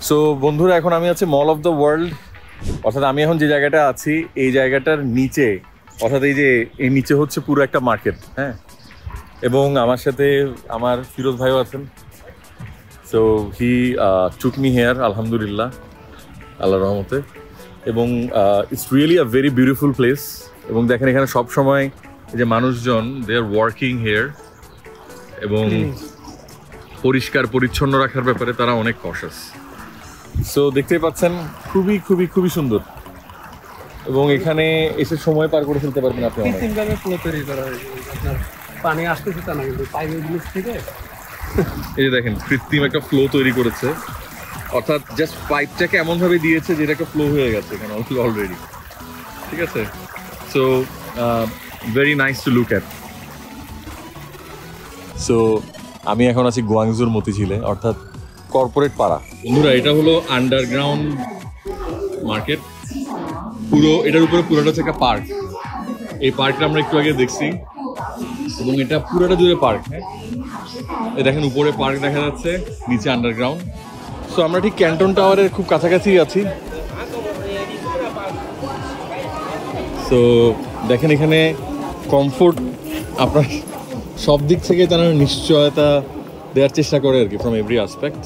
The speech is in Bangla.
সো বন্ধুরা, এখন আমি আছি মল অফ দ্য ওয়ার্ল্ড, অর্থাৎ আমি এখন যে জায়গাটা আছি এই জায়গাটার নিচে, অর্থাৎ এই নিচে হচ্ছে পুরো একটা মার্কেট। হ্যাঁ, এবং আমার সাথে আমার ফিরোজ ভাইও আছেন। So he took me hair, আলহামদুলিল্লাহ, আল্লাহর রহমতে। এবং it's really a very beautiful place. এবং দেখেন এখানে সব সময় যে মানুষজন দে আর ওয়ার্কিং হেয়ার, এবং পরিষ্কার পরিচ্ছন্ন রাখার ব্যাপারে তারা অনেক কশাস। সো দেখতেই পাচ্ছেন, খুবই খুবই খুবই সুন্দর, এবং এখানে এসে সময় পার করে ফেলতে পারবেন আপনি। কৃত্রিমভাবে ফ্লো তৈরি করা হয়, আপনার পানি আসতেছে তা না, কিন্তু পাইপের জিনিস থেকে এই যে দেখেন কৃত্রিম একটা ফ্লো তৈরি করেছে, অর্থাৎ জাস্ট পাইপটাকে এমনভাবে দিয়েছে যেটা একটা ফ্লো হয়ে গেছে এখানে অলরেডি। ঠিক আছে, so very nice to look at. So আমি এখন আছি গুয়াংজুর মতিঝিলে, অর্থাৎ কর্পোরেট পাড়া। বন্ধুরা, এটা হলো আন্ডারগ্রাউন্ড মার্কেট। পুরো এটার উপরে পুরোটা হচ্ছে একটা পার্ক। এই পার্কটা আমরা একটু আগে দেখছি, এবং এটা পুরোটা জুড়ে পার্ক। হ্যাঁ, এই দেখেন উপরে পার্ক দেখা যাচ্ছে, নিচে আন্ডারগ্রাউন্ড। সো আমরা ঠিক ক্যান্টন টাওয়ারের খুব কাছাকাছি আছি। সো দেখেন এখানে কমফোর্ট আপনার সব দিক থেকে তারা নিশ্চয়তা দেওয়ার চেষ্টা করে আর কি, ফ্রম এভরি আসপেক্ট।